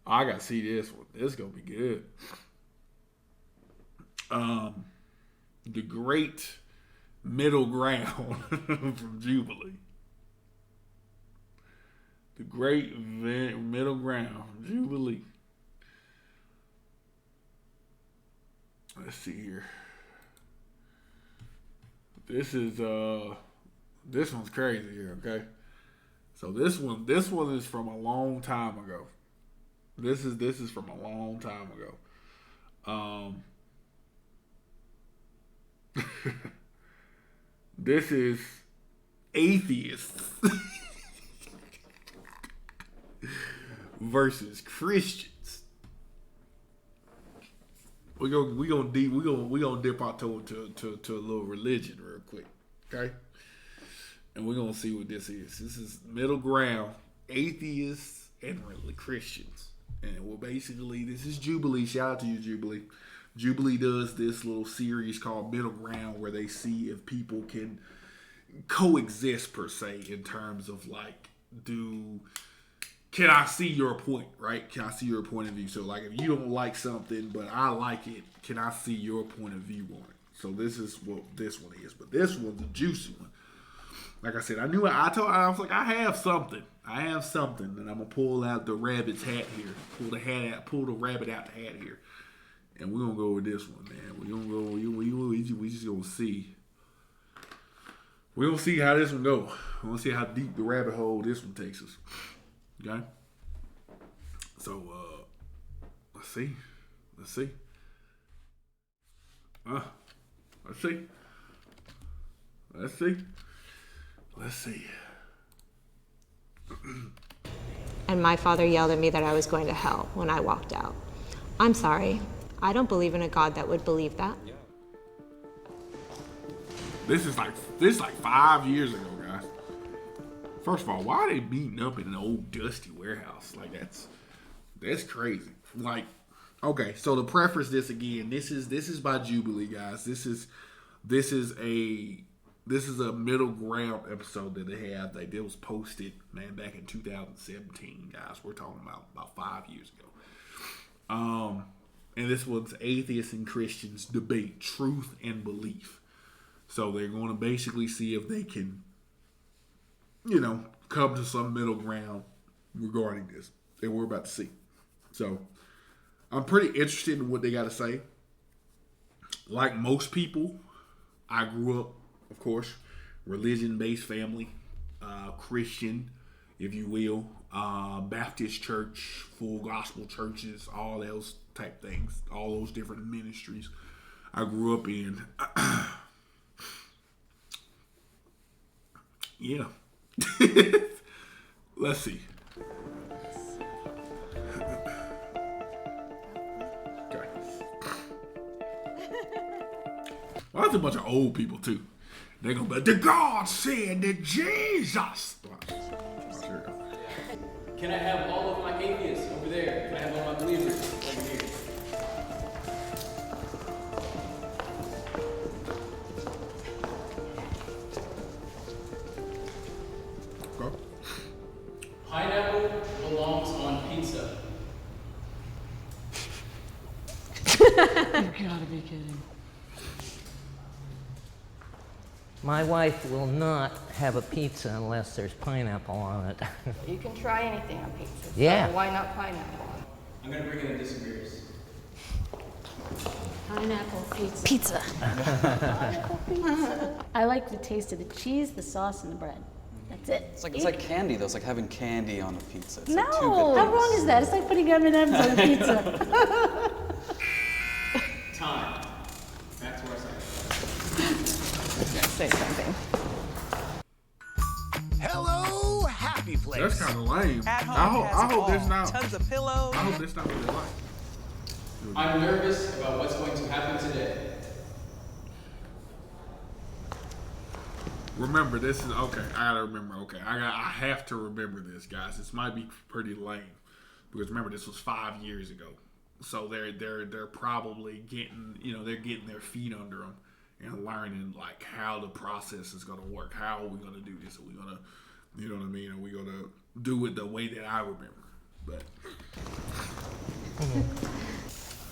I gotta see this one. This is gonna be good. The Great Middle Ground from Jubilee. The Great Middle Ground from Jubilee. Let's see here. This one's crazy here, okay? So this one is from a long time ago. This is from a long time ago. This is Atheists versus Christians. We gonna dip our toe to a little religion real quick, okay? And we're gonna see what this is. This is middle ground, atheists and Christians. And well, basically, this is Jubilee. Shout out to you, Jubilee. Jubilee does this little series called Middle Ground, where they see if people can coexist per se in terms of like, can I see your point, right? Can I see your point of view? So like, if you don't like something but I like it, can I see your point of view on it? So this is what this one is, but this one's a juicy one. Like I said, I was like, I have something, and I'm gonna pull out the rabbit's hat here, pull the rabbit out the hat here, and we're gonna go with this one, man. We just gonna see. We're gonna see how this one go. We're gonna see how deep the rabbit hole this one takes us. Okay. So let's see. Let's see. And my father yelled at me that I was going to hell when I walked out. I'm sorry. I don't believe in a God that would believe that. This is like 5 years ago, guys. First of all, why are they beating up in an old dusty warehouse? Like that's crazy. Like, okay, so to preface this again, this is by Jubilee, guys. This is a middle ground episode that they have. It was posted, man, back in 2017, guys. We're talking about 5 years ago. And this was atheists and Christians debate truth and belief. So they're going to basically see if they can, come to some middle ground regarding this. And we're about to see. So I'm pretty interested in what they got to say. Like most people, I grew up, of course, religion-based family, Christian, if you will, Baptist church, full gospel churches, all those type things, all those different ministries I grew up in. Yeah. Let's see. Okay. Well, that's a bunch of old people too. They're gonna be, the God said that Jesus. Can I have all of my atheists over there? Can I have all my believers over here? Go. Pineapple belongs on pizza. You gotta be kidding. My wife will not have a pizza unless there's pineapple on it. You can try anything on pizza. So Yeah. why not pineapple? I'm gonna bring in the disagreeers. Pineapple pizza. Pizza. I like the taste of the cheese, the sauce, and the bread. That's it. It's like candy though. It's like having candy on a pizza. It's No, like two good how things. wrong is that? It's like putting M&Ms on a pizza. Time. Back to our side. Say something. Hello, happy place. That's kind of lame. At home I hope has that's not. tons of pillows. I hope that's not what they like. I'm nervous about what's going to happen today. Remember, this is okay. I gotta remember. Okay, I have to remember this, guys. This might be pretty lame because remember, this was 5 years ago. So they're probably getting they're getting their feet under them and learning like how the process is gonna work. How are we gonna do this? Are we gonna, you know what I mean? Are we gonna do it the way that I remember? But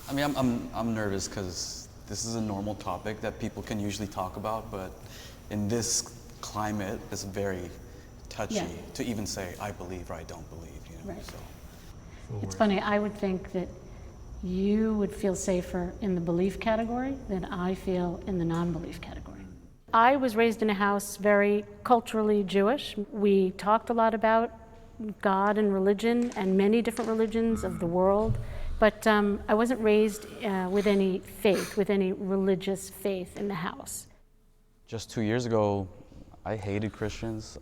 I mean, I'm nervous because this is a normal topic that people can usually talk about, but in this climate, it's very touchy to even say I believe or I don't believe. Right. So. It's funny, I would think that you would feel safer in the belief category than I feel in the non-belief category. I was raised in a house very culturally Jewish. We talked a lot about God and religion and many different religions of the world, but I wasn't raised with any faith, with any religious faith in the house. Just 2 years ago, I hated Christians.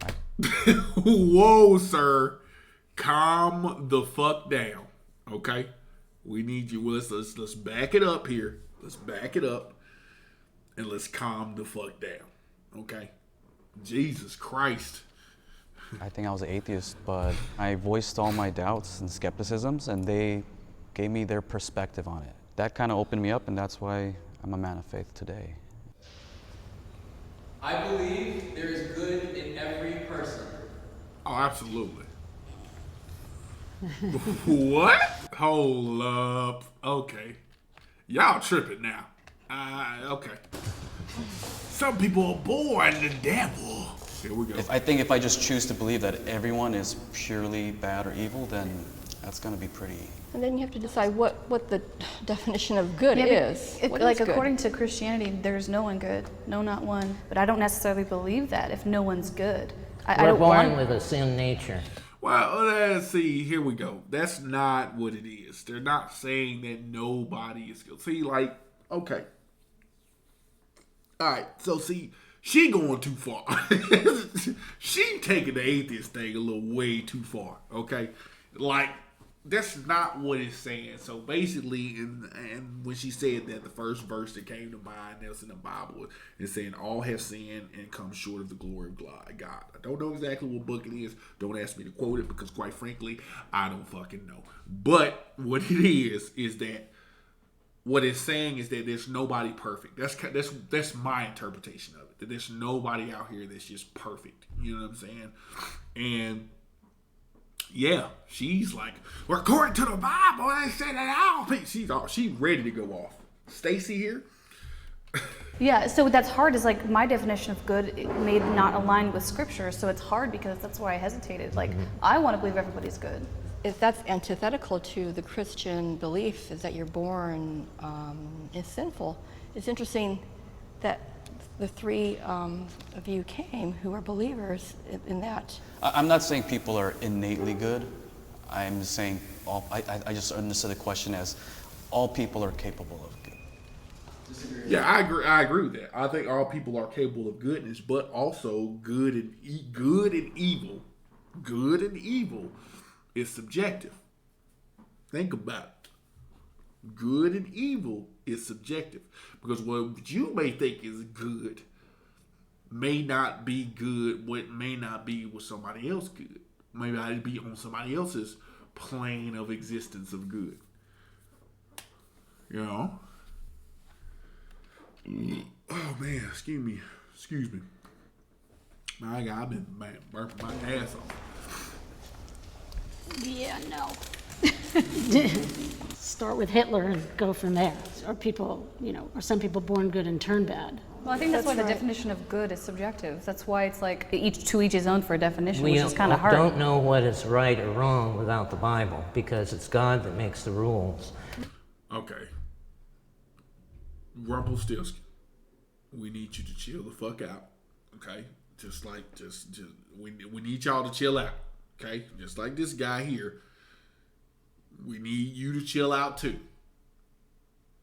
Whoa, sir. Calm the fuck down. Okay? We need you. Let's back it up here. Let's back it up. And let's calm the fuck down. Okay? Jesus Christ. I think I was an atheist, but I voiced all my doubts and skepticisms, and they gave me their perspective on it. That kind of opened me up, and that's why I'm a man of faith today. I believe there is good in every person. Oh, absolutely. What? Hold up. Okay. Y'all tripping now. Okay. Some people are born the devil. Here we go. I think if I just choose to believe that everyone is purely bad or evil, then that's going to be pretty... And then you have to decide what the definition of good is. Like according to Christianity, there's no one good. No, not one. But I don't necessarily believe that if no one's good. We're born with a sin nature. Well, let's see. Here we go. That's not what it is. They're not saying that nobody is good. See, like, okay. All right. So, see, she going too far. She taking the atheist thing a little way too far. Okay. Like, that's not what it's saying. So basically, and when she said that, the first verse that came to mind that's in the Bible is saying all have sinned and come short of the glory of God. I don't know exactly what book it is. Don't ask me to quote it because, quite frankly, I don't fucking know. But what it is that what it's saying is that there's nobody perfect. That's my interpretation of it. That there's nobody out here that's just perfect. You know what I'm saying? And yeah, she's like, well, according to the Bible, they say that all people. She's ready to go off. Stacy here. Yeah, so that's hard. Is like my definition of good may not align with Scripture, so it's hard because that's why I hesitated. Like I want to believe everybody's good. If that's antithetical to the Christian belief, is that you're born is sinful. It's interesting that the three of you came who are believers in that. I'm not saying people are innately good. I'm just saying I just understood the question as all people are capable of good. Yeah, I agree with that. I think all people are capable of goodness, but also good and evil. Good and evil is subjective. Think about it. Good and evil is subjective, because what you may think is good may not be good. What may not be with somebody else good. May not be on somebody else's plane of existence of good. You know? Oh man, excuse me. My God, I've been burping my ass off. Yeah, no. Start with Hitler and go from there. Or people, or some people born good and turn bad. Well, I think that's why the definition of good is subjective. That's why it's like each his own for a definition, which is kind of hard. We don't know what is right or wrong without the Bible, because it's God that makes the rules. Okay. Rumpelstiltskin, we need you to chill the fuck out. Okay? Just we need y'all to chill out. Okay? Just like this guy here. We need you to chill out too.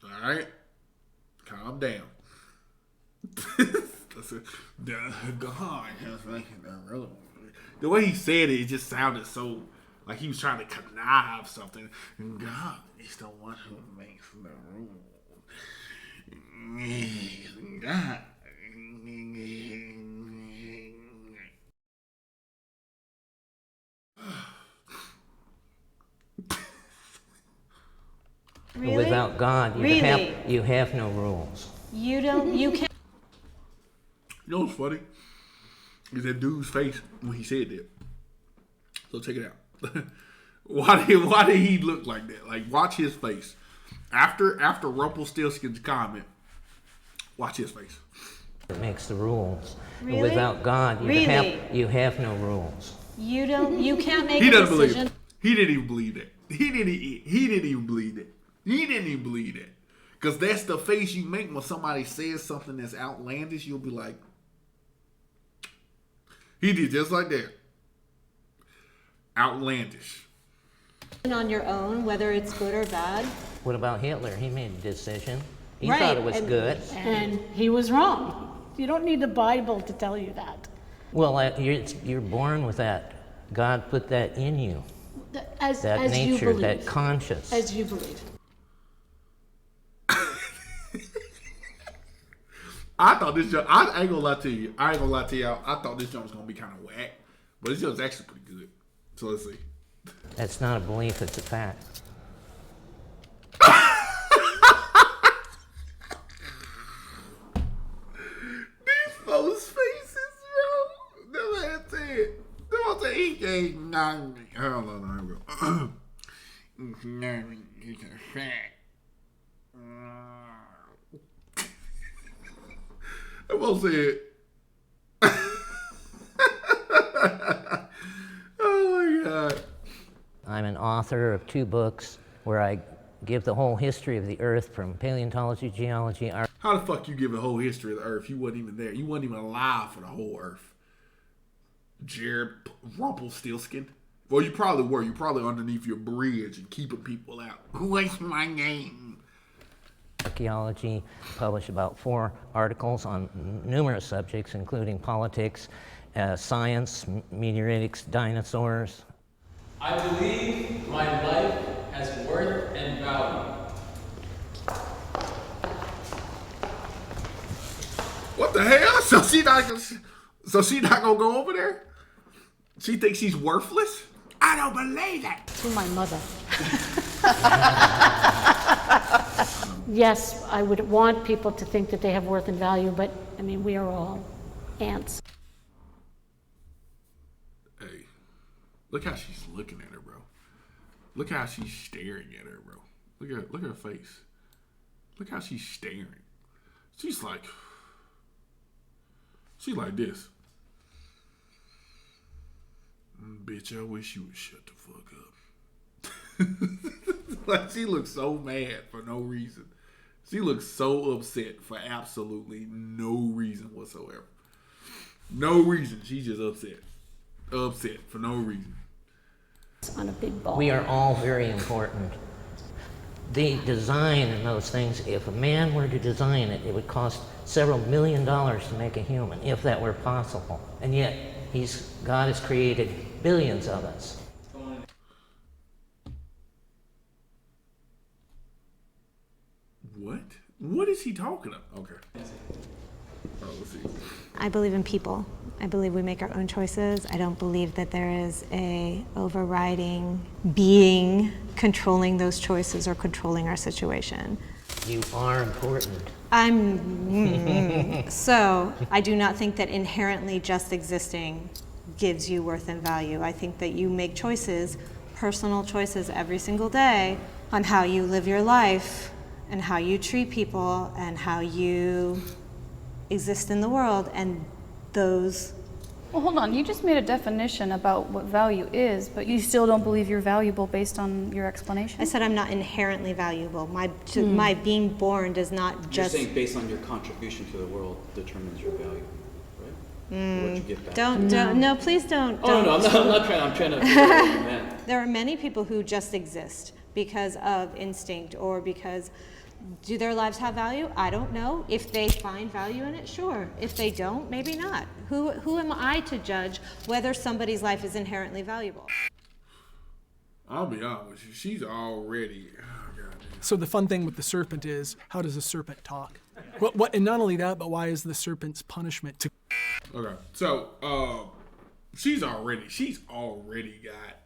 All right? Calm down. The way he said it just sounded so like he was trying to connive something. God is the one who makes the rules. God. Really? Without God, you have no rules. You can't. You know what's funny? Is that dude's face when he said that. So check it out. Why did he look like that? Like, watch his face. After Rumpelstiltskin's comment, watch his face. It makes the rules. Really? Without God, Really? you have no rules. You can't make He a doesn't decision. believe it. He didn't even believe that. He didn't even believe that. He didn't even believe that. Because that's the face you make when somebody says something that's outlandish. You'll be like, he did just like that. Outlandish. On your own, whether it's good or bad. What about Hitler? He made a decision. He Right, thought it was and- good. And he was wrong. You don't need the Bible to tell you that. Well, you're born with that. God put that in you. As That you nature, believe. that conscience. As you believe. I thought this jump, I ain't gonna lie to you. I ain't gonna lie to y'all. I thought this jump was gonna be kind of whack. But this jump's actually pretty good. So let's see. That's not a belief, it's a fact. These folks' faces, bro. Never had said. Don't say he ain't not. Hold on, here we go. It's a fact. I won't say it. Oh my God. I'm an author of 2 books where I give the whole history of the Earth from paleontology, geology, How the fuck you give a whole history of the Earth? You wasn't even there. You wasn't even alive for the whole Earth. Jared Rumpelstiltskin. Well, you probably were. You probably underneath your bridge and keeping people out. What's my name? archaeology, published about 4 articles on numerous subjects, including politics, science, meteoritics, dinosaurs. I believe my life has worth and value. What the hell? So she not gonna go over there? She thinks she's worthless? I don't believe that. To my mother. Yes, I would want people to think that they have worth and value, but I mean, we are all ants. Hey, look how she's looking at her, bro. Look how she's staring at her, bro. Look at her face. Look how she's staring. She's like this. Bitch, I wish you would shut the fuck up. Like, she looks so mad for no reason. She looks so upset for absolutely no reason whatsoever. No reason. She's just upset. Upset for no reason. On a big ball. We are all very important. The design in those things, if a man were to design it, it would cost several $1 million to make a human, if that were possible. And yet, God has created billions of us. What? What is he talking about? Okay. Oh, let's see. I believe in people. I believe we make our own choices. I don't believe that there is a overriding being controlling those choices or controlling our situation. You are important. So I do not think that inherently just existing gives you worth and value. I think that you make choices, personal choices every single day on how you live your life and how you treat people and how you exist in the world, and those. Well, hold on. You just made a definition about what value is, but you still don't believe you're valuable based on your explanation? I said I'm not inherently valuable. My being born does not just. You're saying based on your contribution to the world determines your value, right? What you give back. No, please don't. Oh, no, I'm not trying. I'm trying to figure out what you meant. There are many people who just exist because of instinct or because. Do their lives have value? I don't know. If they find value in it, sure. If they don't, maybe not. Who am I to judge whether somebody's life is inherently valuable? I'll be honest with you. She's already. Oh, God. So the fun thing with the serpent is, how does a serpent talk? What? And not only that, but why is the serpent's punishment to? Okay, so she's already got.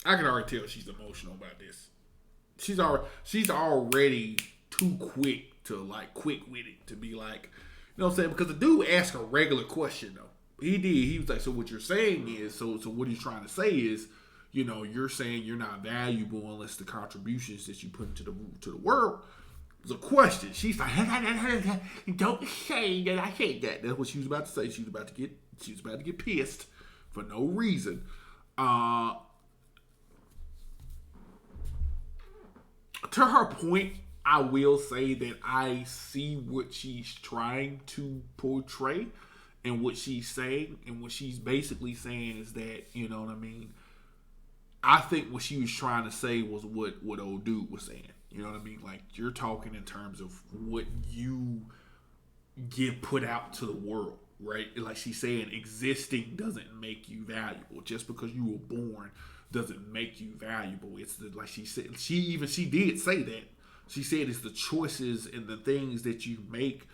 I can already tell she's emotional about this. She's already too quick to quick with it to be like, you know what I'm saying? Because the dude asked a regular question though. He did. He was like, so what you're saying is, so what he's trying to say is, you're saying you're not valuable unless the contributions that you put into the world. It's a question. She's like, don't say that I hate that. That's what she was about to say. She was about to get pissed for no reason. To her point, I will say that I see what she's trying to portray and what she's saying. And what she's basically saying is that, you know what I mean? I think what she was trying to say was what old dude was saying. You know what I mean? Like, you're talking in terms of what you get put out to the world, right? Like she's saying, existing doesn't make you valuable. Just because you were born doesn't make you valuable. It's like she said, she did say that. She said it's the choices and the things that you make,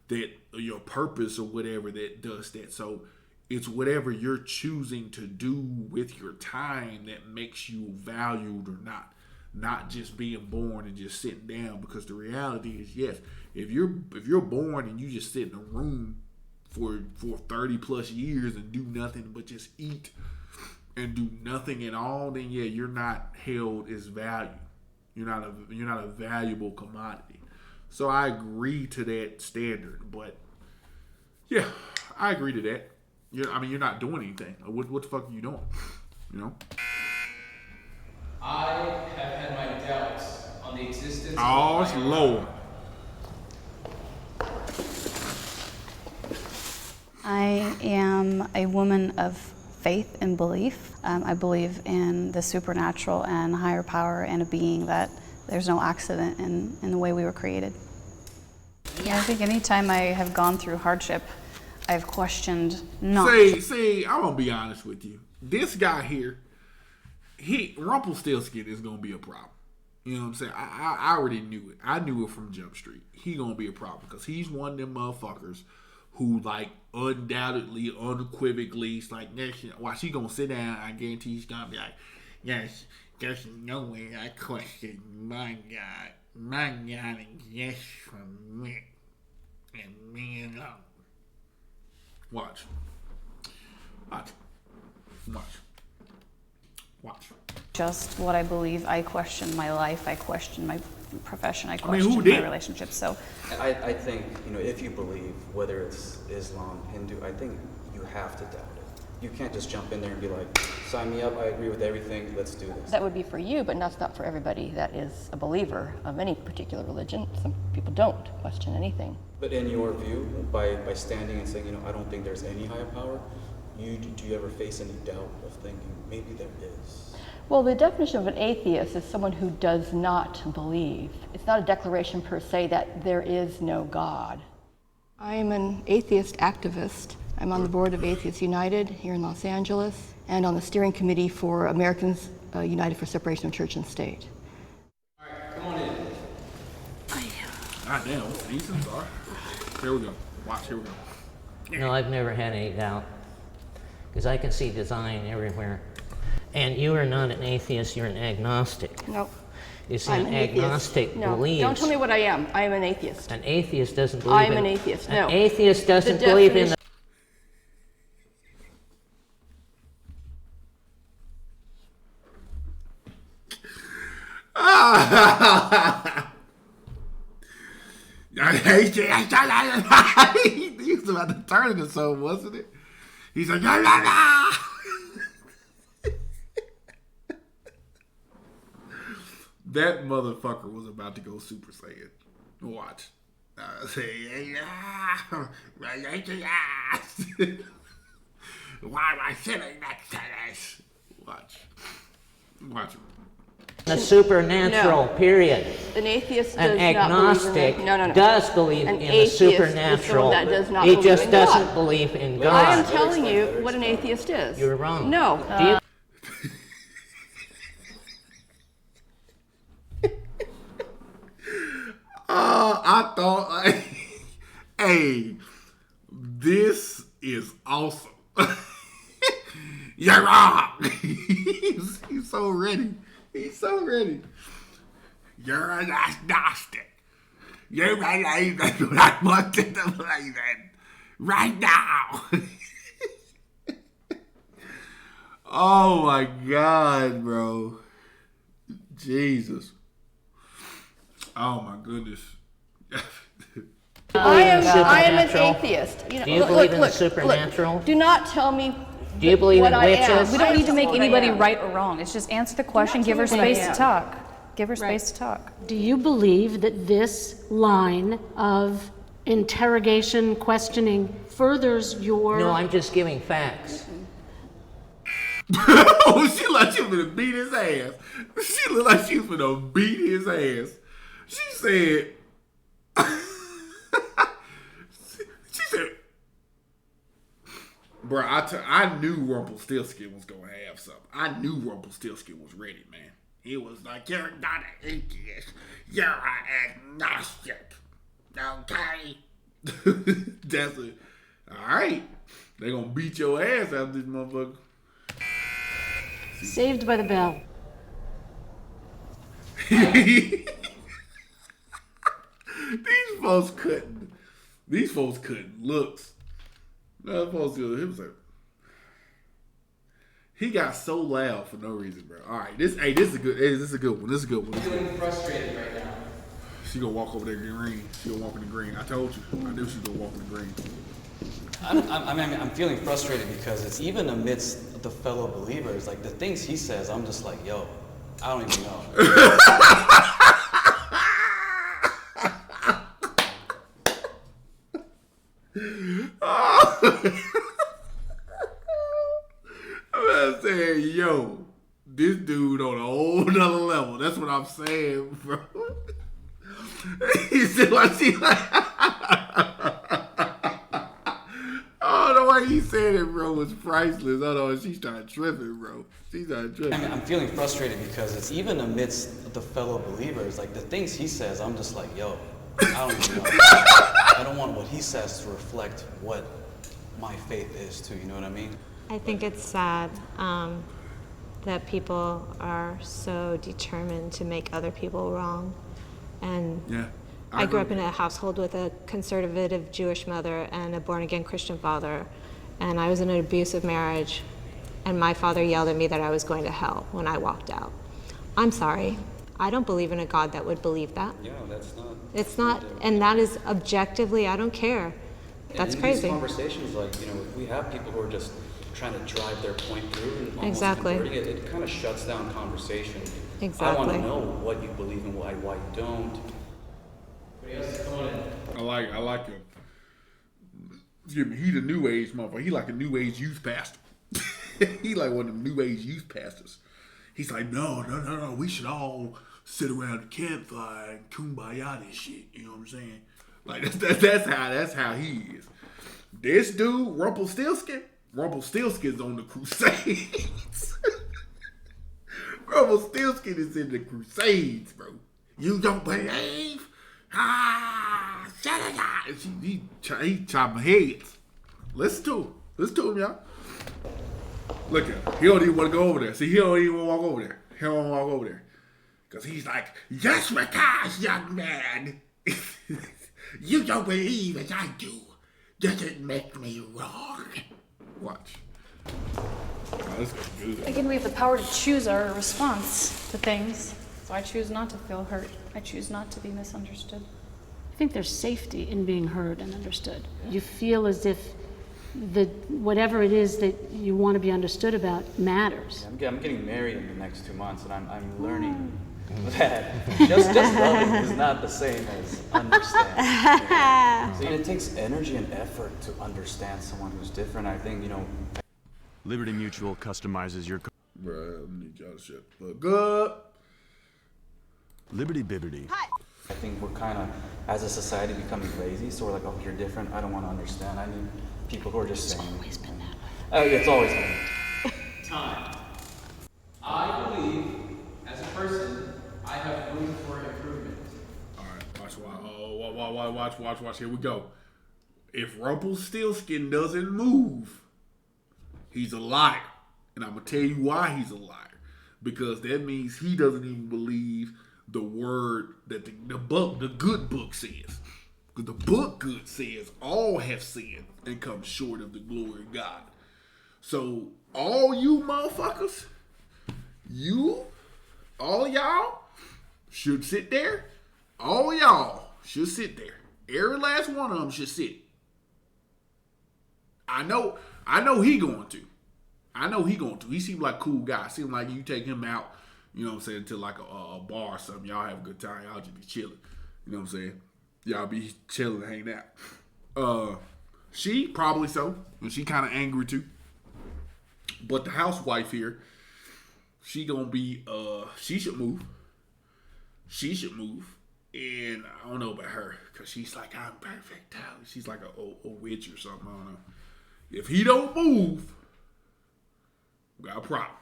that your purpose or whatever, that does that. So it's whatever you're choosing to do with your time that makes you valued or not just being born and just sitting down. Because the reality is, yes, if you're born and you just sit in a room for 30 plus years and do nothing but just eat and do nothing at all, then yeah, you're not held as value. You're not a valuable commodity. So I agree to that standard, but yeah, I agree to that. You're not doing anything. What the fuck are you doing? I have had my doubts on the existence of Oh, Lord. I am a woman of faith and belief. I believe in the supernatural and higher power and a being, that there's no accident in the way we were created. Yeah, I think anytime I have gone through hardship, I've questioned not. See, I'm gonna be honest with you. This guy here, Rumpelstiltskin is gonna be a problem. You know what I'm saying? I already knew it. I knew it from Jump Street. He gonna be a problem because he's one of them motherfuckers who, like, undoubtedly, unequivocally, it's like, while she gonna sit down, I guarantee she's gonna be like, yes, there's no way I question my God. My God exists for me and me alone. Watch. Just what I believe. I question my life. I question my profession. I question my relationships. So I think, if you believe, whether it's Islam, Hindu, I think you have to doubt it. You can't just jump in there and be like, sign me up, I agree with everything, let's do this. That would be for you, but that's not for everybody that is a believer of any particular religion. Some people don't question anything. But in your view, by standing and saying, I don't think there's any higher power, do you ever face any doubt of thinking maybe there is? Well, the definition of an atheist is someone who does not believe. It's not a declaration per se that there is no God. I'm an atheist activist. I'm on the board of Atheists United here in Los Angeles and on the steering committee for Americans United for Separation of Church and State. All right, come on in. God damn, what's these things are? Here we go. Watch, here we go. No, I've never had any doubt, because I can see design everywhere. And you are not an atheist, you're an agnostic. Nope. You see, an agnostic believes. Don't tell me what I am. I am an atheist. An atheist doesn't believe I'm an atheist, no. An atheist doesn't believe in the... He was about to turn into something, wasn't it? He's like, no. That motherfucker was about to go Super Saiyan. Watch. Why am I sitting next to this? Watch. The supernatural, period. An atheist An does agnostic not believe in does believe An in the atheist supernatural. Is that does not He believe just in doesn't God. believe in God. I am telling you what an atheist is. You're wrong. No. I thought, hey, this is awesome. You're wrong. He's so ready. He's so ready. You're an agnostic. You believe in what I want you to believe in right now. Oh my God, bro. Jesus. Oh my goodness. I am an Supernatural? atheist. You know, Do you look, believe look, in look, the supernatural? Look, do not tell me Do you believe what in I am. witches? We don't need to make What I anybody am. right or wrong. It's just answer the question, give her tell me what I space to am. talk. Give her space to talk. Do you believe that this line of interrogation, questioning furders your... No, I'm just giving facts. Oh, she like she was gonna beat his ass. She looked like she was gonna beat his ass. She said, she said, bro, I knew Rumpelstiltskin was gonna have something. I knew Rumpelstiltskin was ready, man. He was like, you're not an atheist. You're an agnostic. Okay? That's it. All right. They're gonna beat your ass out of this motherfucker. Saved by the Bell. These folks couldn't looks. No, folks, he was like, he got so loud for no reason, bro. All right, this is a good one. This is a good one. I'm feeling frustrated right now. She gonna walk over there green. She gonna walk in the green. I told you. I knew she was gonna walk in the green. I'm feeling frustrated because it's even amidst the fellow believers, like the things he says, I'm just like, yo, I don't even know. I'm saying, yo, this dude on a whole nother level. That's what I'm saying, bro. He said, like, she like, oh, the way he said it, bro, was priceless. Oh no, she started tripping, bro. She started tripping. I'm feeling frustrated because it's even amidst the fellow believers, like the things he says, I'm just like, yo, I don't even know. I don't want what he says to reflect what my faith is too, you know what I mean? I think it's sad that people are so determined to make other people wrong. And Yeah, I grew up in a household with a conservative Jewish mother and a born-again Christian father. And I was in an abusive marriage. And my father yelled at me that I was going to hell when I walked out. I'm sorry. I don't believe in a God that would believe that. Yeah, that's not. It's not, and that is objectively, I don't care. That's in crazy. These conversations, like, you know, if we have people who are just trying to drive their point through and almost Exactly. converting it, it kind of shuts down conversation. Exactly. I want to know what you believe and why you don't. I like him. Excuse me, he the new age motherfucker. He like a new age youth pastor. He like one of the new age youth pastors. He's like, no. We should all sit around the campfire and kumbaya this shit. You know what I'm saying? Like that's how he is. This dude, Rumpelstiltskin's on the Crusades. Rumpelstiltskin is in the Crusades, bro. You don't believe? Shut it up. He chopping heads. Listen to him, y'all. Look at him. He don't even want to go over there. See, he don't even want to walk over there. He don't want to walk over there. Because he's like, just because, young man, you don't believe as I do, doesn't make me wrong. Watch. Oh, this is good. Again, we have the power to choose our response to things. So I choose not to feel hurt. I choose not to be misunderstood. I think there's safety in being heard and understood. You feel as if whatever it is that you want to be understood about matters. I'm getting married in the next 2 months, and I'm learning that just loving is not the same as understanding. So, and it takes energy and effort to understand someone who's different. I think, you know. Liberty Mutual customizes your. Bruh, I need y'all to shut look up. Liberty Bibbity. I think we're kind of, as a society, becoming lazy. So we're like, oh, you're different. I don't want to understand. I need people who are just saying. It's always been that way. Oh, yeah, it's always been. Time. I believe, as a person, I have room for improvement. All right, watch. Here we go. If Rumpelstiltskin doesn't move, he's a liar. And I'm going to tell you why he's a liar. Because that means he doesn't even believe the word that the good book says. Because the book good says all have sinned and come short of the glory of God. So all you motherfuckers, all y'all should sit there. All y'all should sit there. Every last one of them should sit. I know he going to. He seemed like a cool guy. Seemed like you take him out, you know what I'm saying, to like a bar or something. Y'all have a good time. Y'all just be chilling. You know what I'm saying? Y'all be chilling and hanging out. She probably so. And she kind of angry too. But the housewife here, she gonna be, she should move. And I don't know about her, because she's like, I'm perfect. She's like a witch or something. I don't know. If he don't move, we got a problem.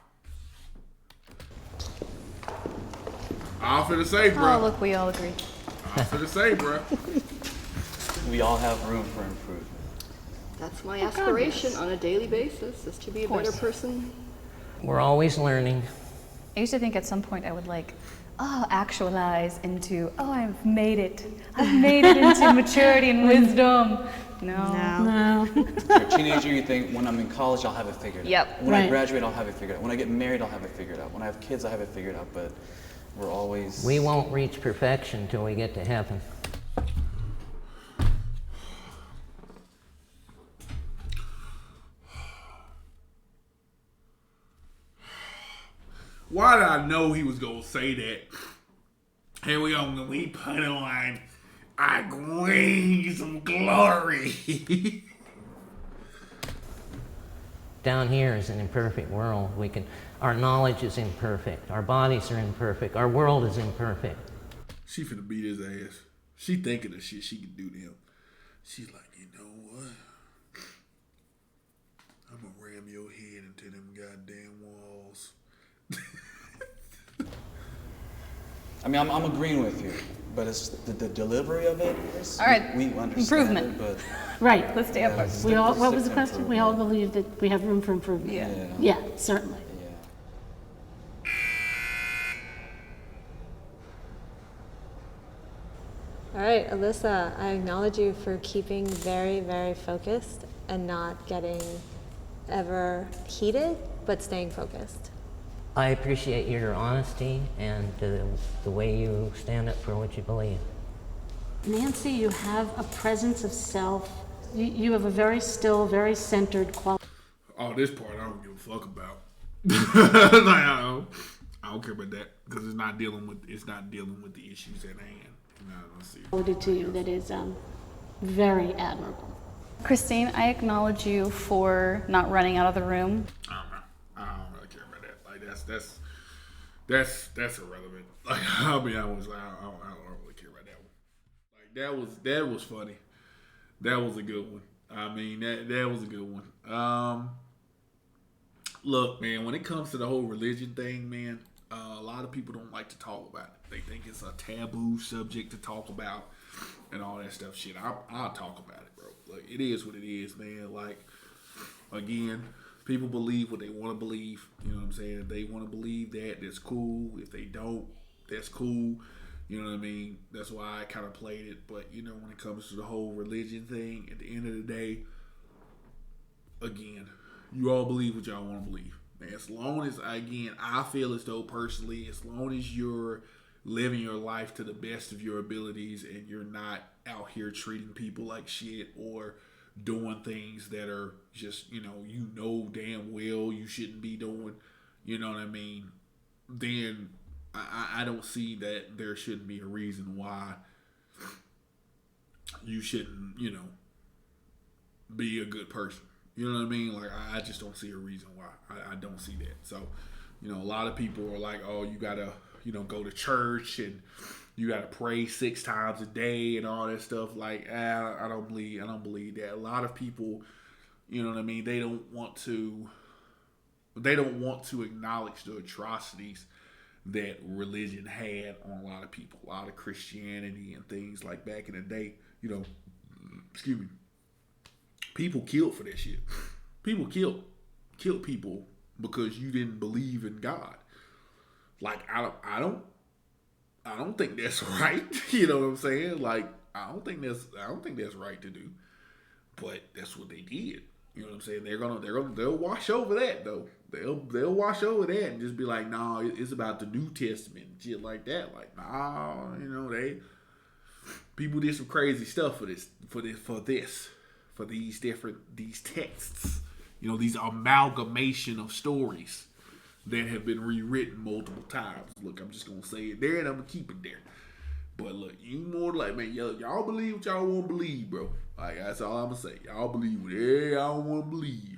I'm finna say, bro. Oh, look, we all agree. I'm finna say, bro. We all have room for improvement. That's my aspiration on a daily basis, is to be a better person. We're always learning. I used to think at some point I would actualize into, I've made it. I've made it into maturity and wisdom. No. You're a teenager, you think, when I'm in college, I'll have it figured out. Yep. When I graduate, I'll have it figured out. When I get married, I'll have it figured out. When I have kids, I'll have it figured out. But we're always... We won't reach perfection till we get to heaven. Why did I know he was gonna say that? And we put on our grains of glory. Down here is an imperfect world. Our knowledge is imperfect. Our bodies are imperfect. Our world is imperfect. She finna beat his ass. She thinking of shit she can do to him. She's like, you know what? I'm gonna ram your head into them goddamn walls. I mean, I'm agreeing with you, but it's the delivery of it. All right, we understand improvement. It, but Right. Let's stay up. What was the question? We all believe that we have room for improvement. Yeah, certainly. All right, Alyssa, I acknowledge you for keeping very, very focused and not getting ever heated, but staying focused. I appreciate your honesty and the way you stand up for what you believe. Nancy, you have a presence of self. You have a very still, very centered quality. Oh, this part I don't give a fuck about. I don't care about that because it's not dealing with the issues at hand. Quality to you that is very admirable. Christine, I acknowledge you for not running out of the room. I don't really care about that. Like that's irrelevant. Like I'll be honest, I don't really care about that one. Like that was funny. That was a good one. I mean that was a good one. Look, man, when it comes to the whole religion thing, man, a lot of people don't like to talk about it. They think it's a taboo subject to talk about and all that stuff. Shit, I'll talk about it, bro. Like it is what it is, man. Like again, people believe what they want to believe. You know what I'm saying? If they want to believe that, that's cool. If they don't, that's cool. You know what I mean? That's why I kind of played it. But, you know, when it comes to the whole religion thing, at the end of the day, again, you all believe what y'all want to believe. Man, as long as, again, I feel as though personally, as long as you're living your life to the best of your abilities and you're not out here treating people like shit or doing things that are just, you know damn well you shouldn't be doing, you know what I mean, then I don't see that there shouldn't be a reason why you shouldn't, be a good person. You know what I mean? Like, I just don't see a reason why. I don't see that. So, a lot of people are like, oh, you gotta, go to church and you gotta pray 6 times a day and all that stuff. Like, I don't believe that. A lot of people, you know what I mean? They don't want to acknowledge the atrocities that religion had on a lot of people, a lot of Christianity and things like back in the day. Excuse me. People killed for that shit. People killed people because you didn't believe in God. Like I don't think that's right. You know what I'm saying? Like I don't think that's right to do. But that's what they did. You know what I'm saying? They'll wash over that though. They'll wash over that and just be like, nah, it's about the New Testament and shit like that. Like, nah, you know, people did some crazy stuff for these texts. You know, these amalgamation of stories that have been rewritten multiple times. Look, I'm just gonna say it there and I'm gonna keep it there. But look, you more like, man, y'all believe what y'all want to believe, bro. Like, that's all I'm gonna say. Y'all believe what y'all want to believe.